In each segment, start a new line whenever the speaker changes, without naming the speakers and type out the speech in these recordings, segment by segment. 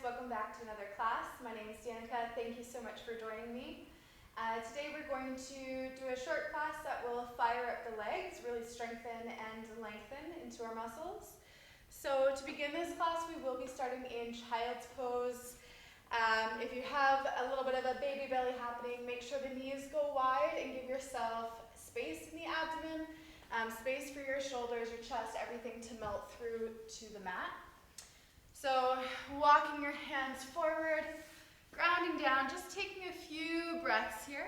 welcome back to another class. My name is Danika. Thank you so much for joining me. Today we're going to do a short class that will fire up the legs, really strengthen and lengthen into our muscles. So to begin this class, we will be starting in child's pose. If you have a little bit of a baby belly happening, make sure the knees go wide and give yourself space in the abdomen, space for your shoulders, your chest, everything to melt through to the mat. So walking your hands forward, grounding down, just taking a few breaths here.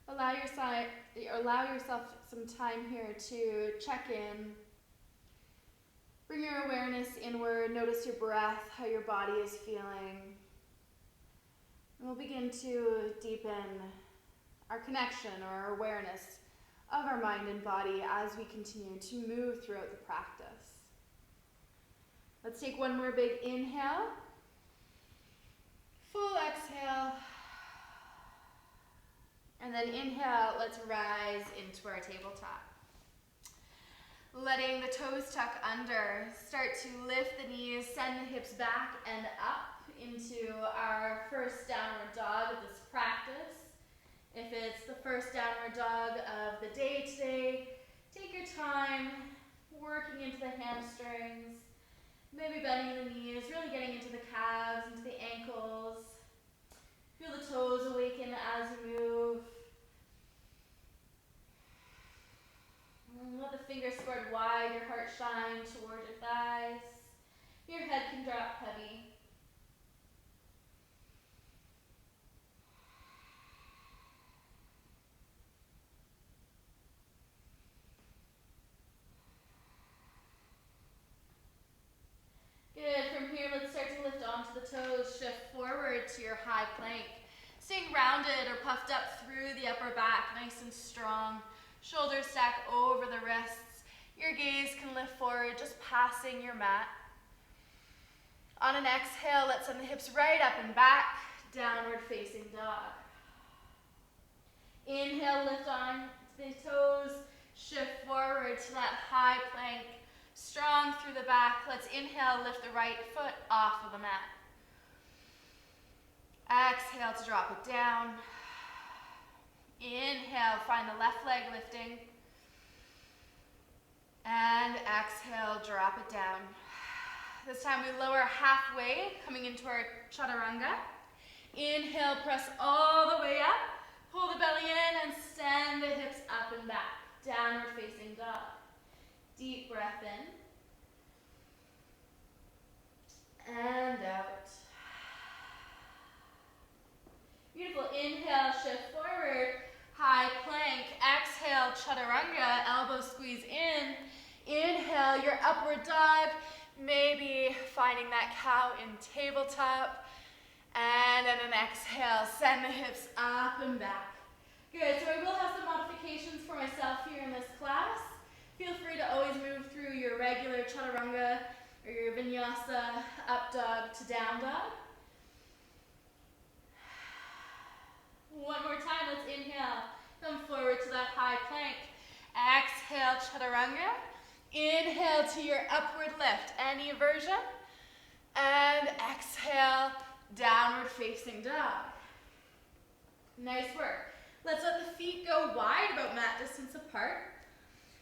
Allow yourself some time here to check in. Bring your awareness inward, notice your breath, how your body is feeling. And we'll begin to deepen our connection or our awareness of our mind and body as we continue to move throughout the practice. Let's take one more big inhale. Full exhale. And then inhale, let's rise into our tabletop. Letting the toes tuck under, start to lift the knees, send the hips back and up into our first downward dog of this practice. If it's the first downward dog of the day today, take your time working into the hamstrings, maybe bending the knees, really getting into the calves, into the ankles. Feel the toes awaken as you move. Let the fingers spread wide, your heart shine toward your thighs. Your head can drop heavy. Good. From here, let's start to lift onto the toes. Shift forward to your high plank. Staying rounded or puffed up through the upper back, nice and strong. Shoulders stack over the wrists. Your gaze can lift forward, just passing your mat. On an exhale, let's send the hips right up and back, downward facing dog. Inhale, lift on the toes, shift forward to that high plank, strong through the back. Let's inhale, lift the right foot off of the mat. Exhale to drop it down. Inhale, find the left leg lifting. And exhale, drop it down. This time we lower halfway, coming into our chaturanga. Inhale, press all the way up. Pull the belly in and send the hips up and back. Downward facing dog. Deep breath in. And out. Beautiful. Inhale, shift forward. High plank. Exhale, chaturanga. Elbows squeeze in. Inhale, your upward dog. Maybe finding that cow in tabletop. And then an exhale, send the hips up and back. Good. So I will have some modifications for myself here in this class. Feel free to always move through your regular chaturanga or your vinyasa up dog to down dog. One more time, let's inhale. Come forward to that high plank. Exhale, chaturanga. Inhale to your upward lift, any version. And exhale, downward facing dog. Nice work. Let's let the feet go wide, about mat distance apart.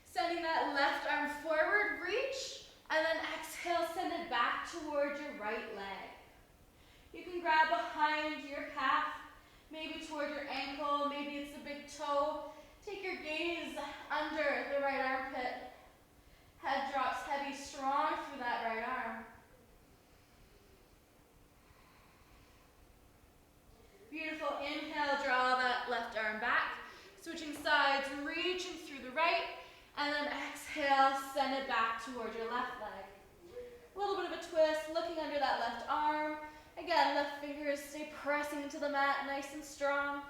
Sending that left arm forward, reach. And then exhale, send it back towards your right leg. You can grab behind your calf. Maybe toward your ankle, maybe it's the big toe. Take your gaze under the right armpit. Head drops heavy, strong through that right arm. Beautiful. Inhale, draw that left arm back. Switching sides, reaching through the right. And then exhale, send it back towards your left leg. A little bit of a twist, looking under that left arm. Again, left fingers stay pressing into the mat, nice and strong.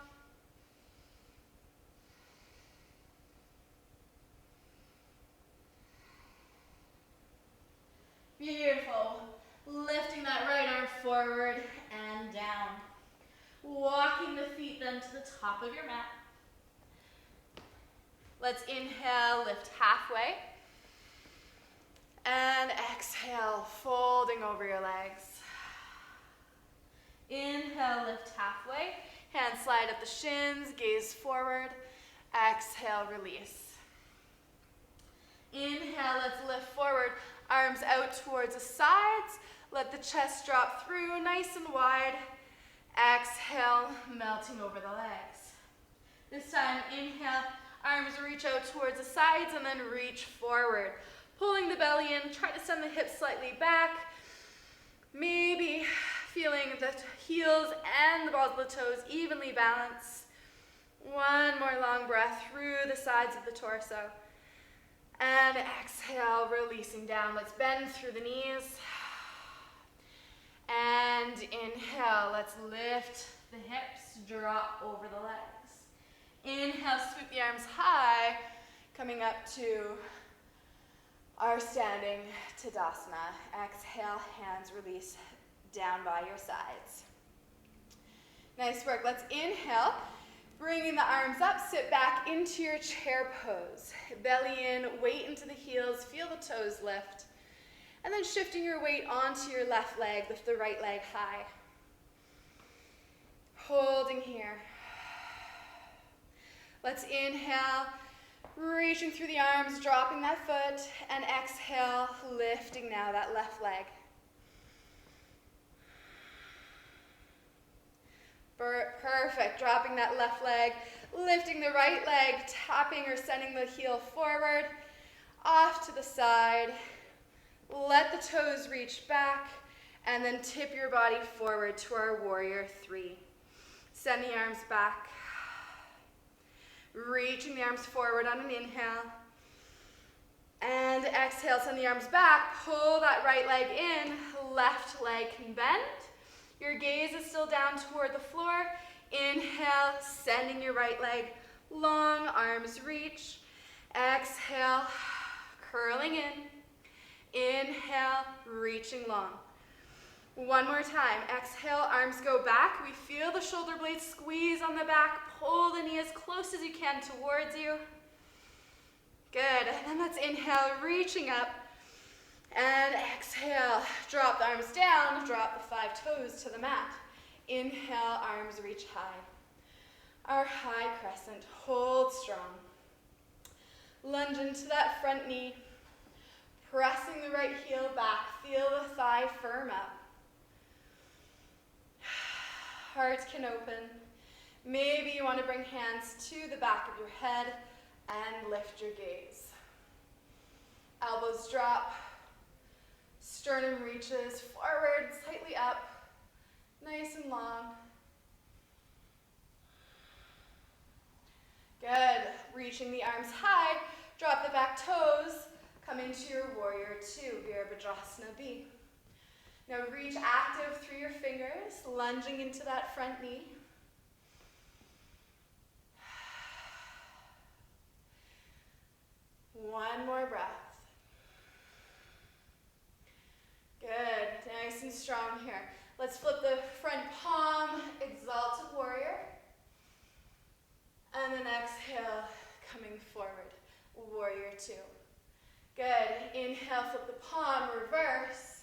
Beautiful. Lifting that right arm forward. forward and down. Walking the feet then to the top of your mat. Let's inhale, lift halfway. And exhale, folding over your legs. Inhale, lift halfway. Hands slide up the shins, gaze forward. Exhale, release. Inhale, let's lift forward. Arms out towards the sides. Let the chest drop through, nice and wide. Exhale, melting over the legs. This time, inhale, arms reach out towards the sides and then reach forward. Pulling the belly in, try to send the hips slightly back. Maybe feeling the heels and the balls of the toes evenly balanced. One more long breath through the sides of the torso. And exhale, releasing down. Let's bend through the knees. And inhale, let's lift the hips, drop over the legs. Inhale, sweep the arms high, coming up to our standing Tadasana. Exhale, hands release down by your sides. Nice work. Let's inhale, bringing the arms up, sit back into your chair pose. Belly in, weight into the heels, feel the toes lift. And then shifting your weight onto your left leg, lift the right leg high. Holding here. Let's inhale, reaching through the arms, dropping that foot, and exhale, lifting now that left leg. Perfect, dropping that left leg, lifting the right leg, tapping or sending the heel forward, off to the side. Let the toes reach back, and then tip your body forward to our warrior three. Send the arms back. Reaching the arms forward on an inhale. And exhale, send the arms back. Pull that right leg in. Left leg can bend. Your gaze is still down toward the floor. Inhale, sending your right leg long, arms reach. Exhale, curling in. Inhale, reaching long. One more time. Exhale, arms go back. We feel the shoulder blades squeeze on the back. Pull the knee as close as you can towards you. Good. And then let's inhale, reaching up. And exhale, drop the arms down. Drop the 5 toes to the mat. Inhale, arms reach high. Our high crescent. Hold strong. Lunge into that front knee. Pressing the right heel back. Feel the thigh firm up. Heart can open. Maybe you want to bring hands to the back of your head and lift your gaze. Elbows drop. Sternum reaches forward, slightly up. Nice and long. Good. Reaching the arms high. Drop the back toes. Come into your warrior two, Virabhadrasana B. Now reach active through your fingers, lunging into that front knee. One more breath. Good, nice and strong here. Let's flip the front palm, exalted warrior. And then exhale, coming forward, warrior two. Good, inhale, flip the palm, reverse.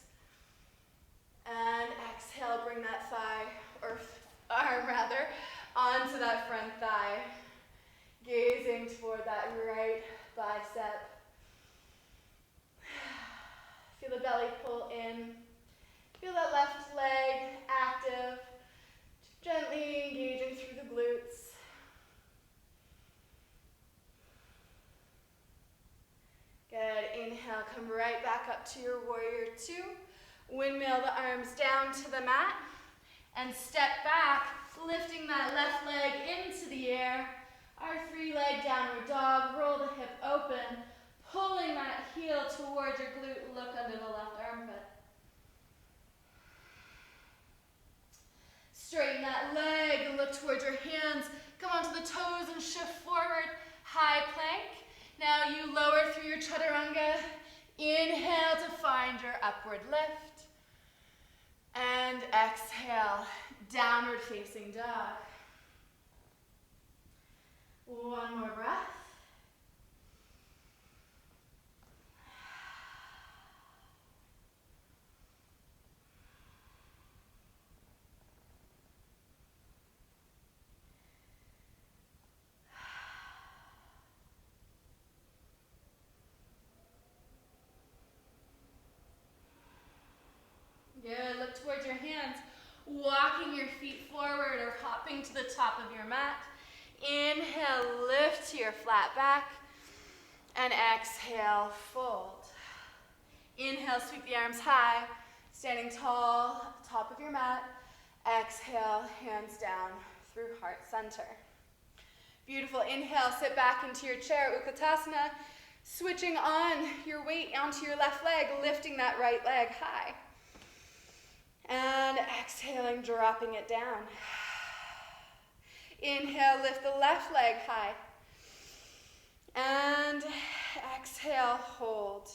And exhale, bring that thigh, or arm rather, onto that front thigh. Gazing toward that right bicep. Feel the belly pull in. Feel that left leg active. Gently engaging through the glutes. Good. Inhale, come right back up to your warrior two. Windmill the arms down to the mat. And step back, lifting that left leg into the air. Our 3-leg downward dog. Roll the hip open. Pulling that heel towards your glute. Look under the left armpit. Straighten that leg. Look towards your hands. Come onto the toes and shift forward. High plank. Now you lower through your chaturanga. Inhale to find your upward lift. And exhale, downward facing dog. One more breath. Good, look towards your hands, walking your feet forward or hopping to the top of your mat. Inhale, lift to your flat back, and exhale, fold. Inhale, sweep the arms high, standing tall, top of your mat. Exhale, hands down through heart center. Beautiful, inhale, sit back into your chair, Utkatasana, switching on your weight onto your left leg, lifting that right leg high. And exhaling, dropping it down. Inhale, lift the left leg high. And exhale, hold.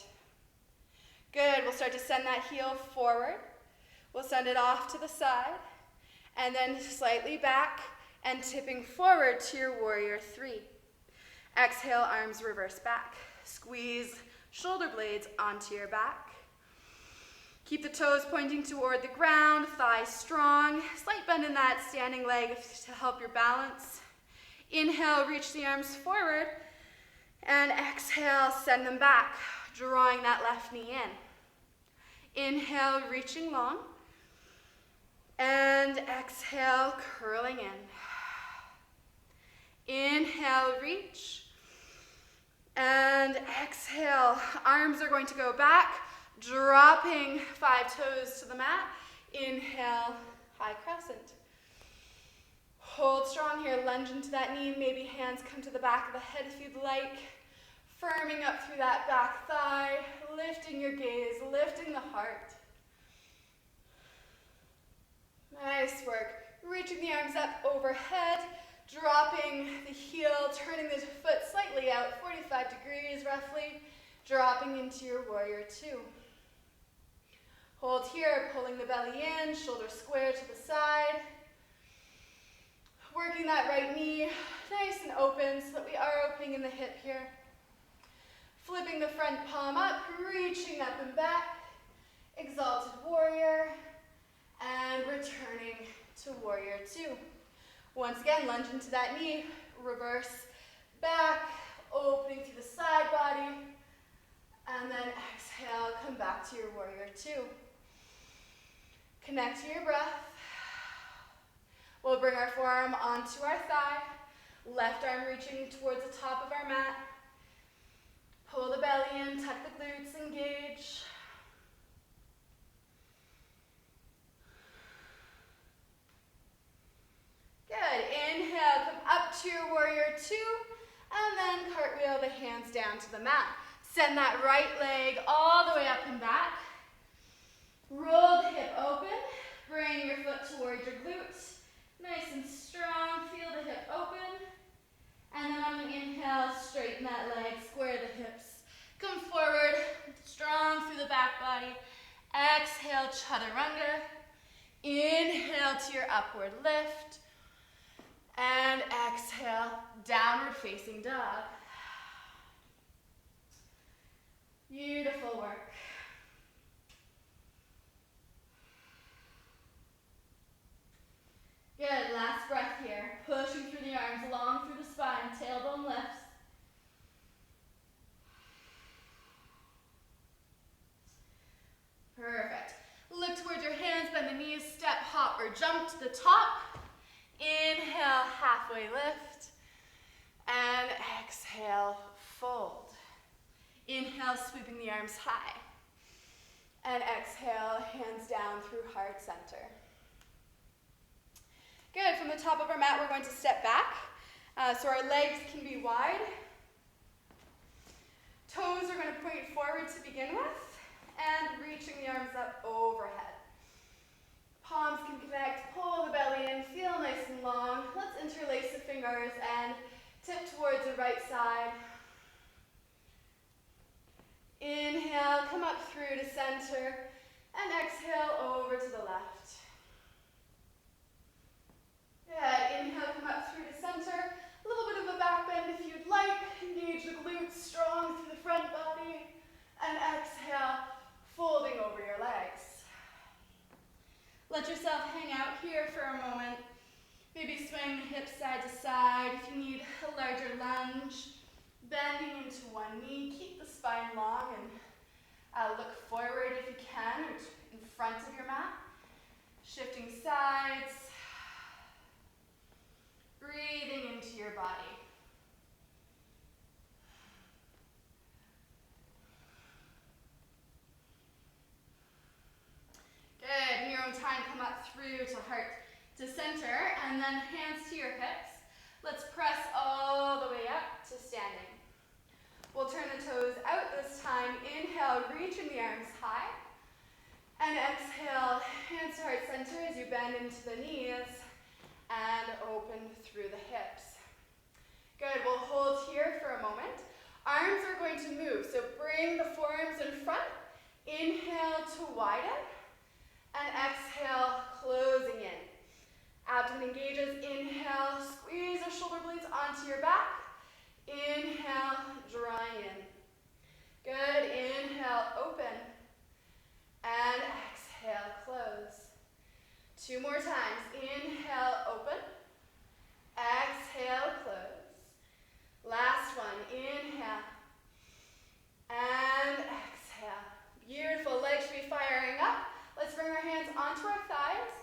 Good, we'll start to send that heel forward. We'll send it off to the side. And then slightly back and tipping forward to your warrior three. Exhale, arms reverse back. Squeeze shoulder blades onto your back. Keep the toes pointing toward the ground, thighs strong. Slight bend in that standing leg to help your balance. Inhale, reach the arms forward. And exhale, send them back, drawing that left knee in. Inhale, reaching long. And exhale, curling in. Inhale, reach. And exhale, arms are going to go back, dropping 5 toes to the mat. Inhale, high crescent. Hold strong here, lunge into that knee. Maybe hands come to the back of the head if you'd like. Firming up through that back thigh, lifting your gaze, lifting the heart. Nice work. Reaching the arms up overhead, dropping the heel, turning the foot slightly out, 45 degrees roughly, dropping into your warrior two. Hold here, pulling the belly in, shoulder square to the side. Working that right knee nice and open so that we are opening in the hip here. Flipping the front palm up, reaching up and back. Exalted warrior. And returning to warrior two. Once again, lunge into that knee, reverse back, opening through the side body. And then exhale, come back to your warrior two. Connect to your breath. We'll bring our forearm onto our thigh. Left arm reaching towards the top of our mat. Pull the belly in, tuck the glutes, engage. Good. Inhale, come up to your warrior two, and then cartwheel the hands down to the mat. Send that right leg all the way up and back. Roll the hip open. Bring your foot towards your glutes. Nice and strong. Feel the hip open. And then on the inhale, straighten that leg, square the hips. Come forward, strong through the back body. Exhale, chaturanga. Inhale to your upward lift. And exhale, downward facing dog. Beautiful work. Good, last breath here. Pushing through the arms, long through the spine, tailbone lifts. Perfect. Look towards your hands, bend the knees, step, hop, or jump to the top. Inhale, halfway lift. And exhale, fold. Inhale, sweeping the arms high. And exhale, hands down through heart center. Good, from the top of our mat, we're going to step back. So our legs can be wide. Toes are going to point forward to begin with. And reaching the arms up overhead. Palms can connect, pull the belly in, feel nice and long. Let's interlace the fingers and tip towards the right side. Inhale, come up through to center, and exhale over to the left. Let yourself hang out here for a moment. Maybe swing the hips side to side. If you need a larger lunge, bending into one knee. Keep the spine long and look forward if you can, or in front of your mat. Shifting sides. Breathing into your body. Good. In your own time, come up through to heart to center, and then hands to your hips. Let's press all the way up to standing. We'll turn the toes out this time. Inhale, reaching the arms high. And exhale, hands to heart center as you bend into the knees and open through the hips. Good, we'll hold here for a moment. Arms are going to move, so bring the forearms in front. Inhale to widen. And exhale, closing in. Abdomen engages. Inhale, squeeze the shoulder blades onto your back. Inhale, drawing in. Good, inhale, open. And exhale, close. 2 more times. Inhale, open. Exhale, close. Last one. Inhale. And exhale. Beautiful. Legs should be firing up. Let's bring our hands onto our thighs.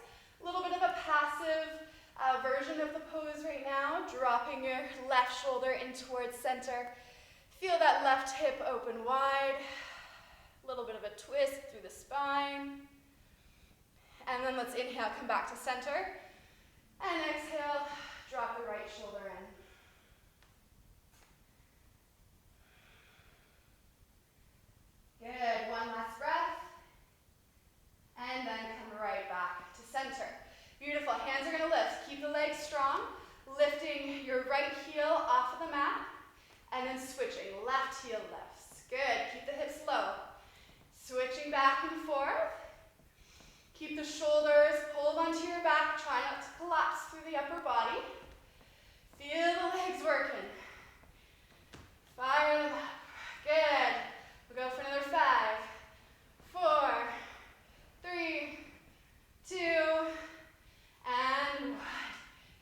A little bit of a passive version of the pose right now. Dropping your left shoulder in towards center. Feel that left hip open wide. A little bit of a twist through the spine. And then let's inhale, come back to center. And exhale, drop the right shoulder in. Good, one last breath. And then come right back to center. Beautiful, hands are gonna lift. Keep the legs strong. Lifting your right heel off of the mat. And then switching, left heel lifts. Good, keep the hips low. Switching back and forth. Keep the shoulders pulled onto your back. Try not to collapse through the upper body. Feel the legs working. Fire them up. Good. We'll go for another 5, 4, 3, 2, and 1.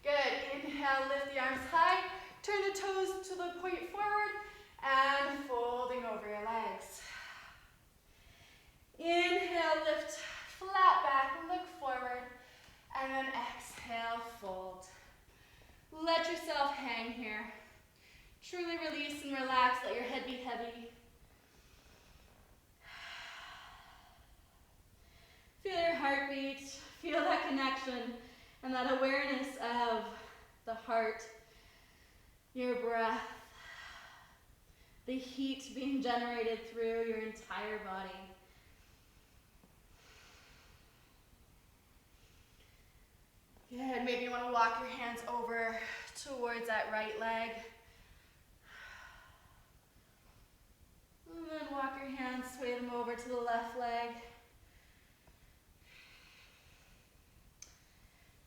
Good. Inhale, lift the arms high. Turn the toes to the point forward and folding over your legs. Inhale, lift flat back, look forward, and then exhale, fold. Let yourself hang here. Truly release and relax, let your head be heavy. Feel your heartbeat, feel that connection, and that awareness of the heart, your breath, the heat being generated through your entire body. Good, maybe you want to walk your hands over towards that right leg. And then walk your hands, sway them over to the left leg.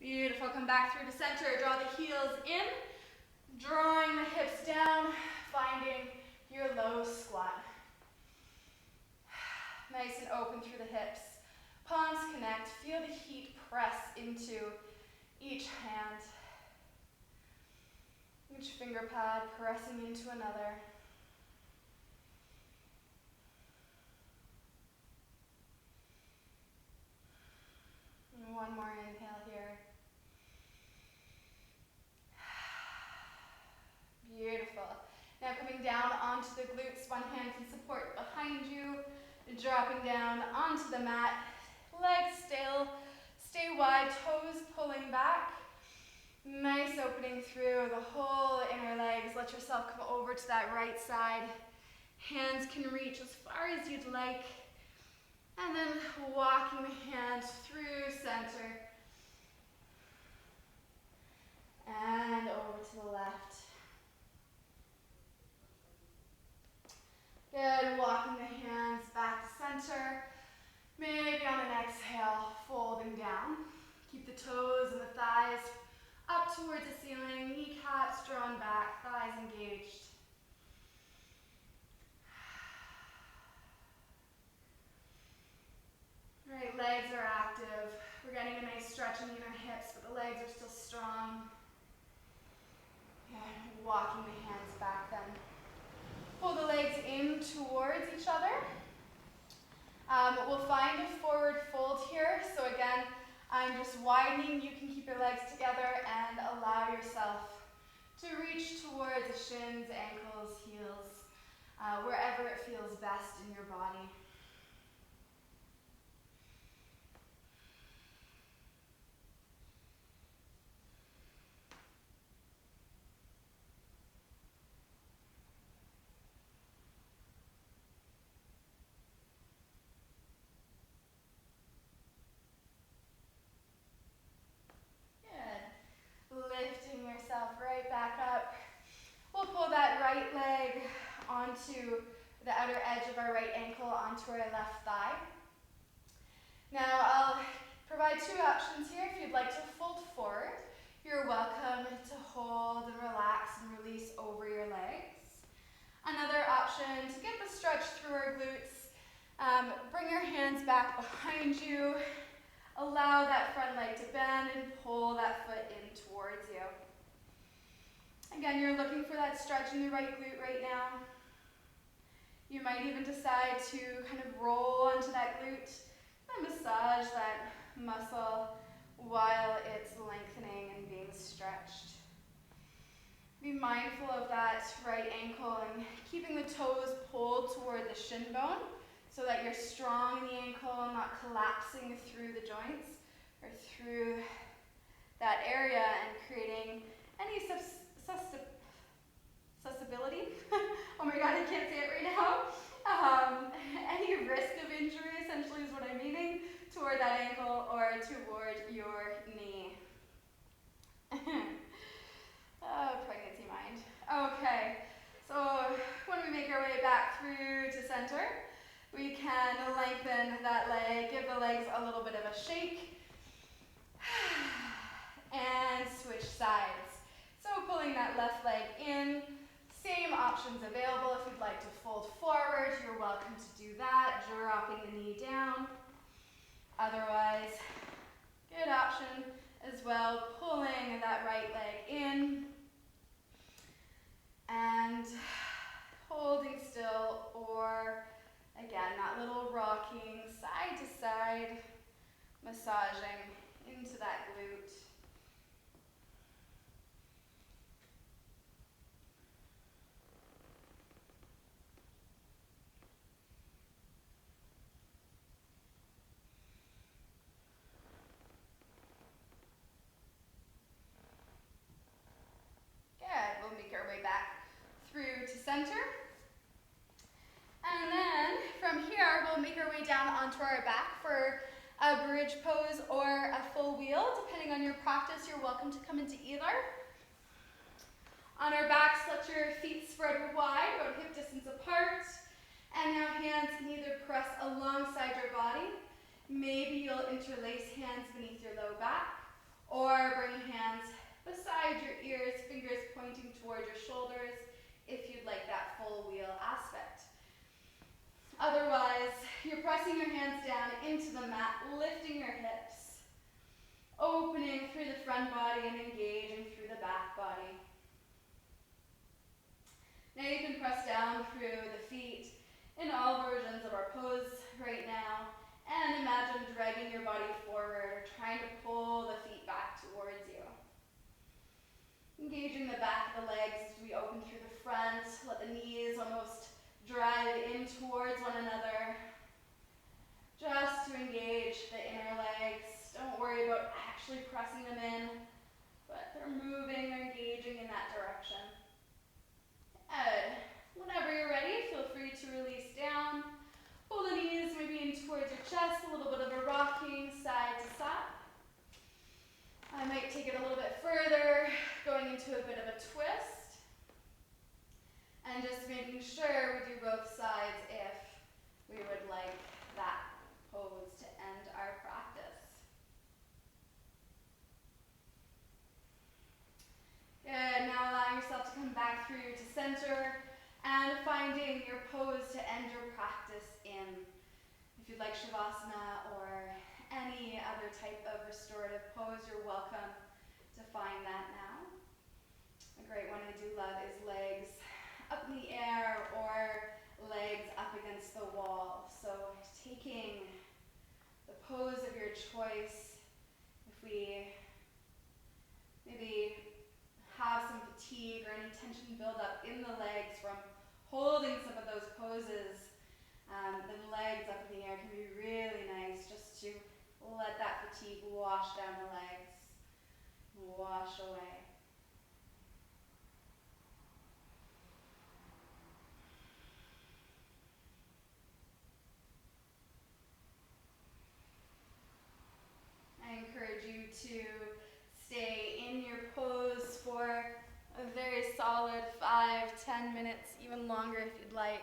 Beautiful, come back through to center, draw the heels in, drawing the hips down, finding your low squat. Nice and open through the hips. Palms connect, feel the heat press into each hand. Each finger pad pressing into another. And one more inhale here. Beautiful. Now coming down onto the glutes, one hand can support behind you, dropping down onto the mat. Legs still, stay wide, toes pulling back. Nice opening through the whole inner legs. Let yourself come over to that right side. Hands can reach as far as you'd like. And then walking the hands through center. And over to the left. Good, walking the hands back to center. Maybe on an exhale, folding down. Keep the toes and the thighs up towards the ceiling, kneecaps drawn back, thighs engaged. Right, legs are active. We're getting stretching in our hips, but the legs are still strong. And walking the hands back then. Pull the legs in towards each other. We'll find a forward fold here. So again, I'm just widening. You can keep your legs together and allow yourself to reach towards the shins, ankles, heels, wherever it feels best in your body. Lifting yourself right back up. We'll pull that right leg onto the outer edge of our right ankle onto our left thigh. Now I'll provide two options here. If you'd like to fold forward, you're welcome to hold and relax and release over your legs. Another option to get the stretch through our glutes, bring your hands back behind you. Allow that front leg to bend and pull that foot in towards you. Again, you're looking for that stretch in the right glute right now. You might even decide to kind of roll onto that glute and massage that muscle while it's lengthening and being stretched. Be mindful of that right ankle and keeping the toes pulled toward the shin bone, so that you're strong in the ankle, not collapsing through the joints or through that area and creating any susceptibility. Oh my God, I can't say it right now. Any risk of injury, essentially, is what I'm meaning, toward that ankle or toward your knee. Pregnancy mind. Okay, so when we make our way back through to center, we can lengthen that leg, give the legs a little bit of a shake, and switch sides. So pulling that left leg in, same options available. If you'd like to fold forward, you're welcome to do that, dropping the knee down. Otherwise, good option as well, pulling that right leg in, and holding still, or again, that little rocking side to side, massaging into that glute. Good, we'll make our way back through to center. And then from here, we'll make our way down onto our back for a bridge pose or a full wheel. Depending on your practice, you're welcome to come into either. On our backs, let your feet spread wide, about hip distance apart. And now hands can either press alongside your body. Maybe you'll interlace hands beneath your low back, or bring hands beside your ears, fingers pointing toward your shoulders, if you'd like that full wheel aspect. Otherwise, you're pressing your hands down into the mat, lifting your hips, opening through the front body and engaging through the back body. Now you can press down through the feet in all versions of our pose right now, and imagine dragging your body forward, trying to pull the feet back towards you. Engaging the back of the legs as we open through the front, let the knees almost drive in towards one another, just to engage the inner legs. Don't worry about actually pressing them in, but they're moving, they're engaging in that direction. Good. Whenever you're ready, feel free to release down. Pull the knees maybe in towards your chest, a little bit of a rocking side to side. I might take it a little bit further, going into a bit of a twist. And just making sure we do both sides if we would like that pose to end our practice. Good, now allowing yourself to come back through to center and finding your pose to end your practice in. If you'd like Shavasana or any other type of restorative pose,
pose, you're welcome to find that now. A great one I do love is legs up in the air or legs up against the wall. So taking the pose of your choice, if we maybe have some fatigue or any tension build up in the legs from holding some of those poses, then legs up in the air can be really nice just to let that fatigue wash down the legs, wash away. I encourage you to stay in your pose for a very solid 5-10 minutes, even longer if you'd like.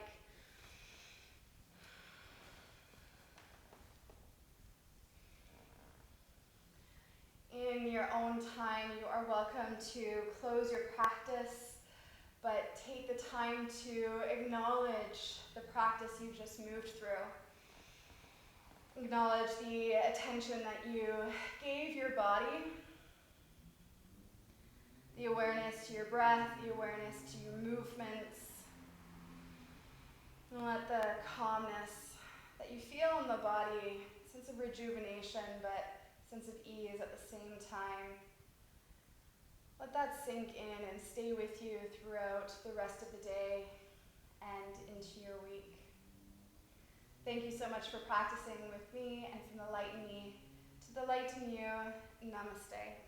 In your own time, you are welcome to close your practice, but take the time to acknowledge the practice you've just moved through. Acknowledge the attention that you gave your body, the awareness to your breath, the awareness to your movements, and let the calmness that you feel in the body, sense of rejuvenation, but sense of ease at the same time, let that sink in and stay with you throughout the rest of the day and into your week. Thank you so much for practicing with me and from the light in me to the light in you. Namaste.